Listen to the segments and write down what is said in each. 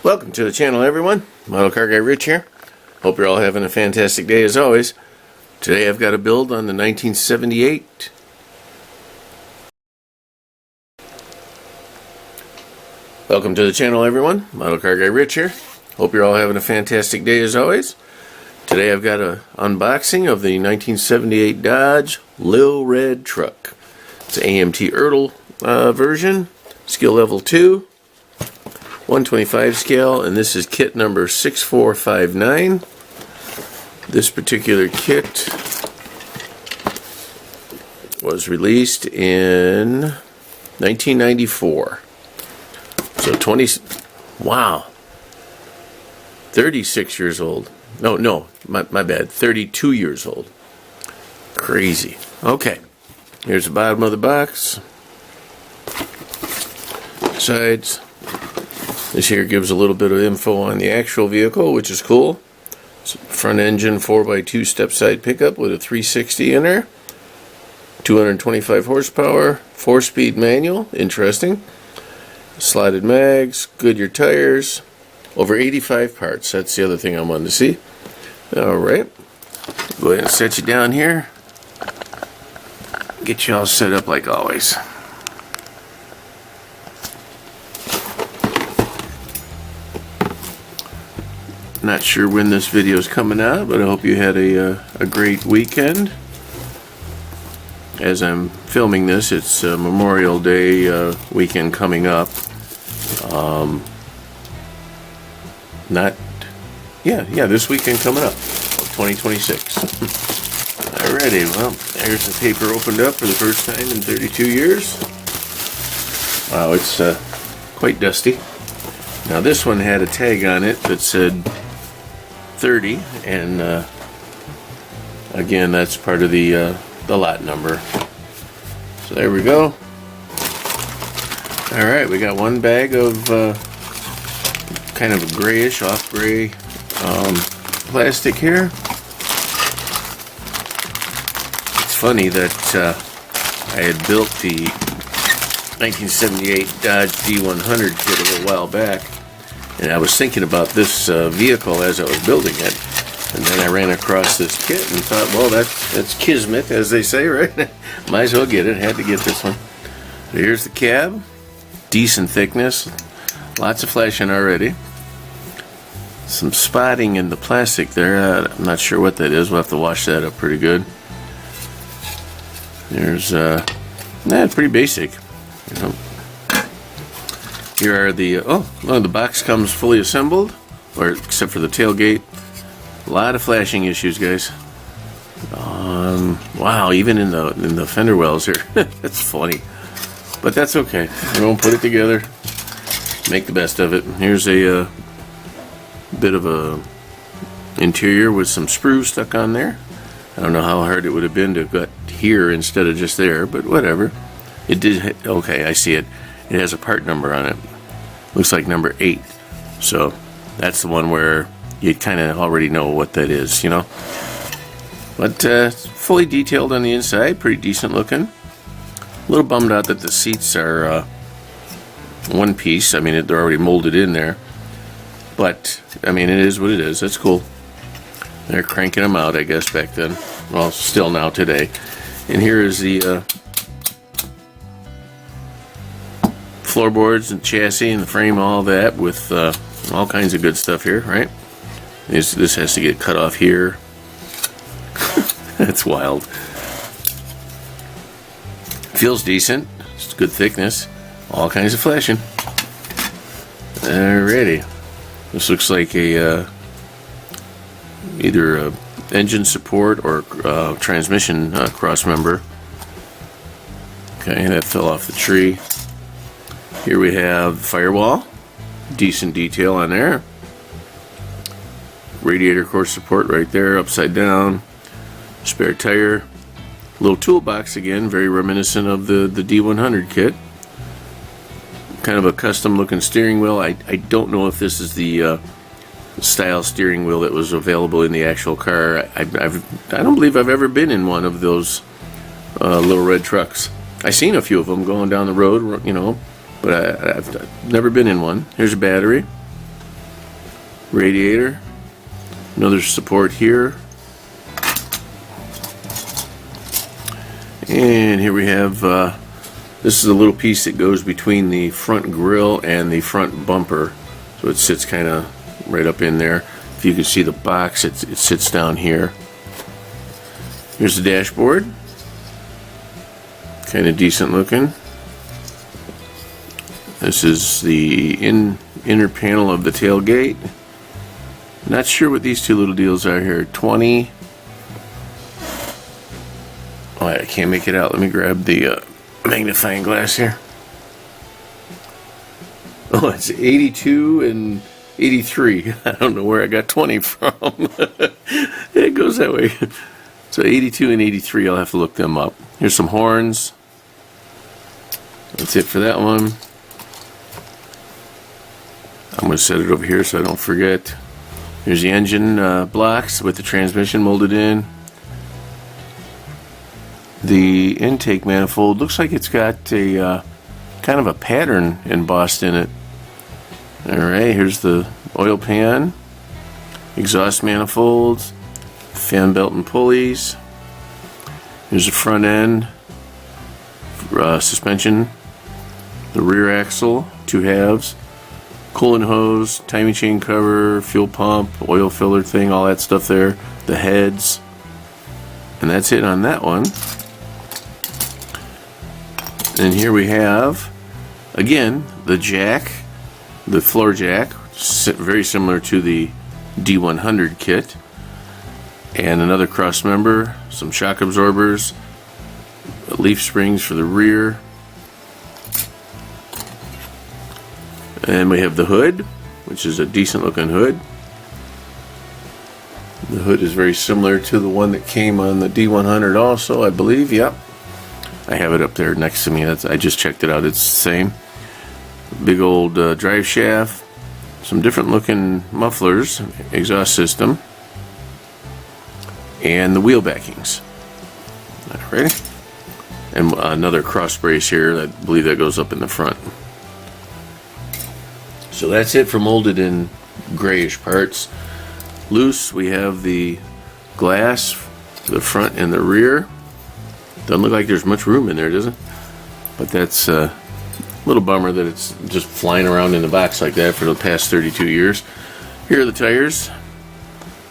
Welcome to the channel, everyone. Model Car Guy Rich here. Hope you're all having a fantastic day as always. Today I've got a build on the 1978 Welcome to the channel, everyone. Model Car Guy Rich here. Hope you're all having a fantastic day as always. Today I've got an unboxing of the 1978 Dodge Lil Red truck. It's an AMT Ertl version, skill level 2. 125 scale, and this is kit number 6459. This particular kit was released in 1994. So 36 years old. No, my bad. 32 years old. Crazy. Okay. Here's the bottom of the box. Sides. This here gives a little bit of info on the actual vehicle, which is cool. It's a front engine 4x2 step side pickup with a 360 in there. 225 horsepower, 4-speed manual, interesting. Slotted mags, Goodyear tires, over 85 parts. That's the other thing I wanted to see. Alright, go ahead and set you down here. Get you all set up like always. Not sure when this video is coming out, but I hope you had a great weekend. As I'm filming this, it's Memorial Day weekend coming up. This weekend coming up, 2026. Alrighty, well, there's the paper opened up for the first time in 32 years. Wow, it's quite dusty. Now this one had a tag on it that said 30, and again, that's part of the lot number. So there we go. Alright, we got one bag of kind of a grayish, off gray plastic here. It's funny that I had built the 1978 Dodge D100 kit a little while back, and I was thinking about this vehicle as I was building it, and then I ran across this kit and thought, well, that's kismet, as they say, right? Might as well get it. Had to get this one. Here's the cab. Decent thickness. Lots of flashing already. Some spotting in the plastic there. I'm not sure what that is. We'll have to wash that up pretty good. There's, pretty basic. You know. Here are the, the box comes fully assembled, or except for the tailgate. A lot of flashing issues, guys. Wow, even in the fender wells here. That's funny. But that's okay. We're going to put it together, make the best of it. Here's a bit of a interior with some sprues stuck on there. I don't know how hard it would have been to have got here instead of just there, but whatever. It did, okay, I see it. It has a part number on it. Looks like number 8. So that's the one where you kind of already know what that is, you know. But fully detailed on the inside, pretty decent looking. A little bummed out that the seats are one piece. I mean, they're already molded in there. But, I mean, it is what it is. That's cool. They're cranking them out, I guess, back then. Well, still now today. And here is the floorboards and chassis and the frame, all that, with all kinds of good stuff here, right? This has to get cut off here. That's wild. Feels decent. It's good thickness. All kinds of flashing. Alrighty. This looks like a either a engine support or transmission cross member. Okay, that fell off the tree. Here we have firewall. Decent detail on there. Radiator core support right there, upside down. Spare tire. Little toolbox again, very reminiscent of the D100 kit. Kind of a custom looking steering wheel. I don't know if this is the style steering wheel that was available in the actual car. I don't believe I've ever been in one of those Little Red trucks. I've seen a few of them going down the road, you know, but I've never been in one. Here's a battery. radiator. Another support here. And here we have, this is a little piece that goes between the front grille and the front bumper. So it sits kind of right up in there. If you can see the box, it sits down here. Here's the dashboard. Kind of decent looking. This is the inner panel of the tailgate. Not sure what these two little deals are here. 20. Oh, I can't make it out. Let me grab the magnifying glass here. Oh, it's 82 and 83. I don't know where I got 20 from. It goes that way. So 82 and 83, I'll have to look them up. Here's some horns. That's it for that one. I'm going to set it over here so I don't forget. Here's the engine blocks with the transmission molded in. The intake manifold looks like it's got a kind of a pattern embossed in it. Alright, here's the oil pan, exhaust manifolds, fan belt and pulleys. Here's the front end, suspension, the rear axle, 2 halves, coolant hose, timing chain cover, fuel pump, oil filler thing, all that stuff there, the heads. And that's it on that one. And here we have, again, the jack, the floor jack, very similar to the D100 kit. And another cross member, some shock absorbers, leaf springs for the rear. And we have the hood, which is a decent looking hood. The hood is very similar to the one that came on the D100 also, I believe. Yep. I have it up there next to me. I just checked it out. It's the same. Big old drive shaft. Some different looking mufflers, exhaust system. And the wheel backings. Alright. And another cross brace here. I believe that goes up in the front. So that's it for molded in grayish parts. Loose, we have the glass, the front and the rear. Doesn't look like there's much room in there, does it? But that's a little bummer that it's just flying around in the box like that for the past 32 years. Here are the tires.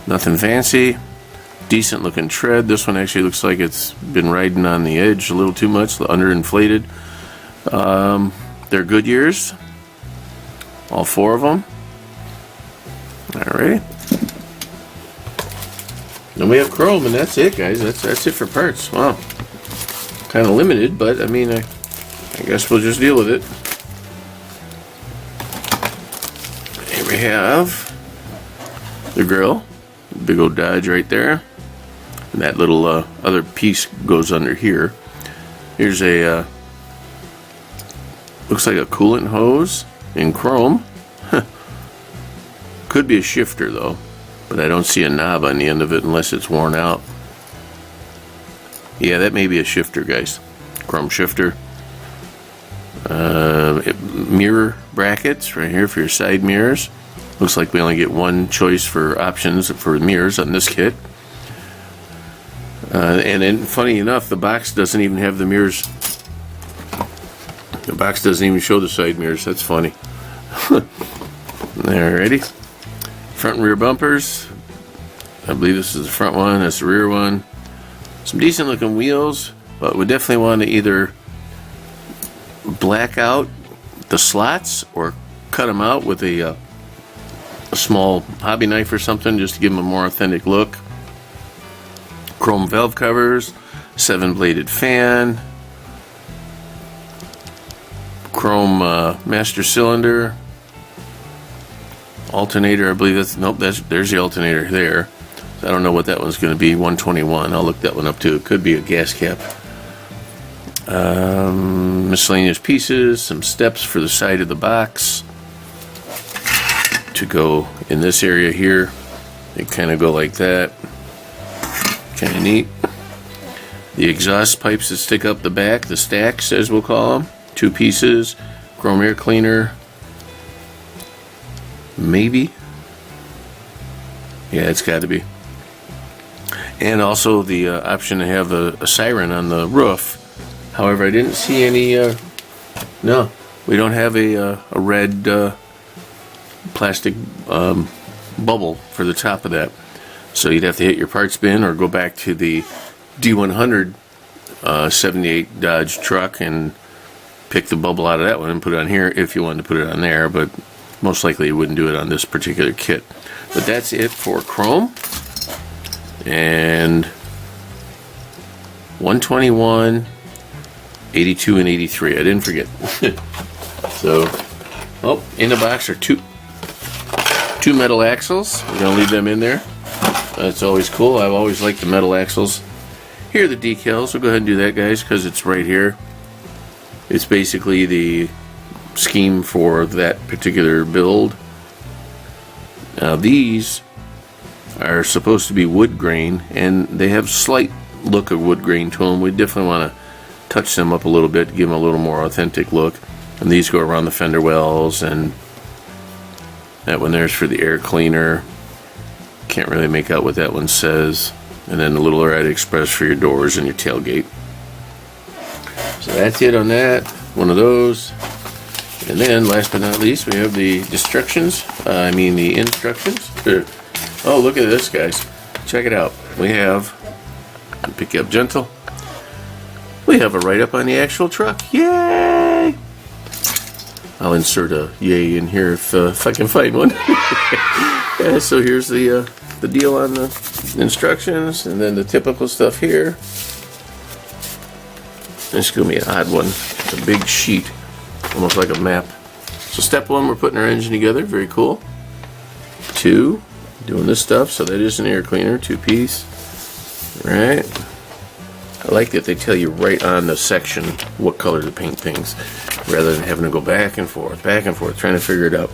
Nothing fancy. Decent looking tread. This one actually looks like it's been riding on the edge a little too much, underinflated. They're Goodyears. All 4 of them. Alright. Then we have chrome, and that's it, guys. That's it for parts. Wow. Kind of limited, but I mean, I guess we'll just deal with it. Here we have the grill. Big old Dodge right there. And that little other piece goes under here. Here's a looks like a coolant hose in chrome. Could be a shifter though, but I don't see a knob on the end of it unless it's worn out. Yeah, that may be a shifter, guys. Chrome shifter. Mirror brackets right here for your side mirrors. Looks like we only get one choice for options for mirrors on this kit. And then, funny enough, the box doesn't even have the mirrors. The box doesn't even show the side mirrors. That's funny. Alrighty. Front and rear bumpers. I believe this is the front one. That's the rear one. Some decent looking wheels, but we definitely want to either black out the slots or cut them out with a small hobby knife or something just to give them a more authentic look. Chrome valve covers, 7-bladed fan, chrome master cylinder, alternator. I believe that's there's the alternator there. I don't know what that one's going to be. 121. I'll look that one up too. It could be a gas cap. Miscellaneous pieces, some steps for the side of the box to go in this area here. They kind of go like that. Kind of neat. The exhaust pipes that stick up the back, the stacks as we'll call them. 2 pieces. Chrome air cleaner. Maybe. Yeah, it's got to be. And also the option to have a siren on the roof. However, I didn't see any. No, we don't have a red plastic bubble for the top of that. So you'd have to hit your parts bin or go back to the D100 78 Dodge truck and pick the bubble out of that one and put it on here if you wanted to put it on there. But most likely you wouldn't do it on this particular kit. But that's it for chrome. And 121, 82, and 83. I didn't forget. So, oh, in the box are two metal axles. We're going to leave them in there. That's always cool. I've always liked the metal axles. Here are the decals. We'll go ahead and do that, guys, because it's right here. It's basically the scheme for that particular build. Now, these are supposed to be wood grain, and they have slight look of wood grain to them. We definitely want to touch them up a little bit, give them a little more authentic look. And these go around the fender wells, and that one there's for the air cleaner. Can't really make out what that one says. And then the little Red Express for your doors and your tailgate. So that's it on that. One of those. And then, last but not least, we have the instructions. Oh, look at this, guys. Check it out. We have, pick you up gentle. We have a write-up on the actual truck. Yay! I'll insert a yay in here if I can find one. Yeah, so here's the deal on the instructions, and then the typical stuff here. This is going to be an odd one. It's a big sheet, almost like a map. So step one, we're putting our engine together. Very cool. 2, doing this stuff. So that is an air cleaner, 2-piece. Right. I like that they tell you right on the section what color to paint things, rather than having to go back and forth, trying to figure it out.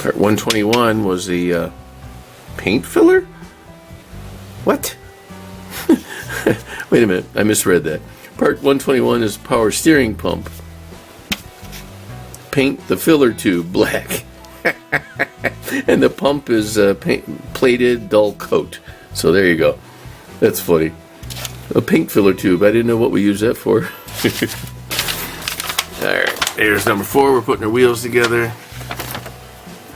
Part 121 was the paint filler? What? Wait a minute, I misread that. Part 121 is power steering pump. Paint the filler tube black. And the pump is plated dull coat. So there you go. That's funny. A paint filler tube. I didn't know what we use that for. Alright, here's number 4. We're putting our wheels together.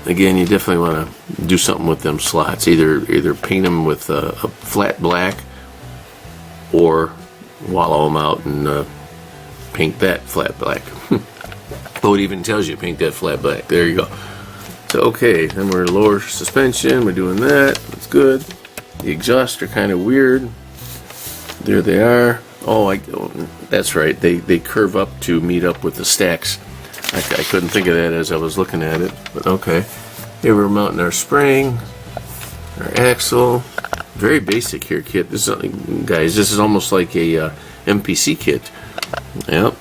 Again, you definitely want to do something with them slots. Either paint them with a flat black, or wallow them out and paint that flat black. Oh, it even tells you paint that flat black. There you go. So, okay, then we're lower suspension. We're doing that. That's good. The exhausts are kind of weird. There they are. Oh, that's right. They curve up to meet up with the stacks. I couldn't think of that as I was looking at it, but okay. Here we're mounting our spring, our axle. Very basic here, kit. This is, guys, this is almost like a MPC kit. Yep.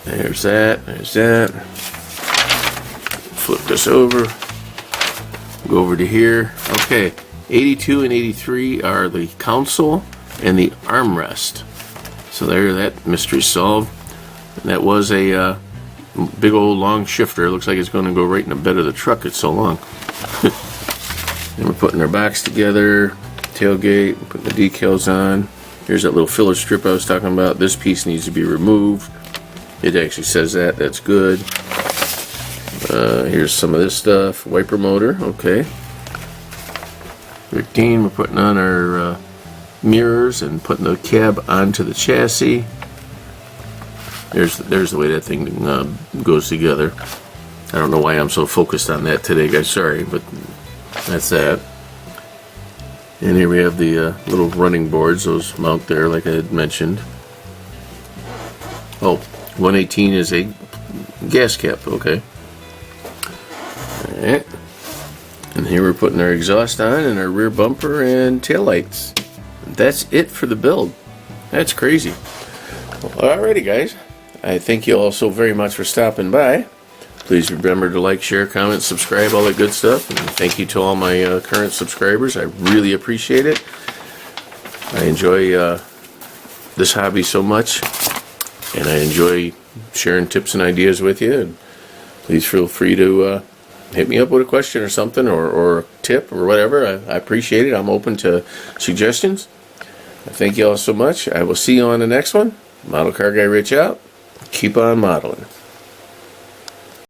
There's that. There's that. Flip this over. Go over to here. Okay. 82 and 83 are the console and the armrest. So there, that mystery solved. And that was a big old long shifter. It looks like it's going to go right in the bed of the truck. It's so long. And we're putting our box together, tailgate, putting the decals on. Here's that little filler strip I was talking about. This piece needs to be removed. It actually says that. That's good. Here's some of this stuff. Wiper motor. Okay. 13, we're putting on our mirrors and putting the cab onto the chassis. There's the way that thing goes together. I don't know why I'm so focused on that today, guys. Sorry, but that's that. And here we have the little running boards. Those mount there, like I had mentioned. Oh, 118 is a gas cap. Okay. All right. And here we're putting our exhaust on and our rear bumper and taillights. That's it for the build. That's crazy. Well, alrighty, guys. I thank you all so very much for stopping by. Please remember to like, share, comment, subscribe, all that good stuff. And thank you to all my current subscribers. I really appreciate it. I enjoy this hobby so much, and I enjoy sharing tips and ideas with you. And please feel free to hit me up with a question or something, or a tip or whatever. I appreciate it. I'm open to suggestions. Thank you all so much. I will see you on the next one. Model Car Guy Rich out. Keep on modeling.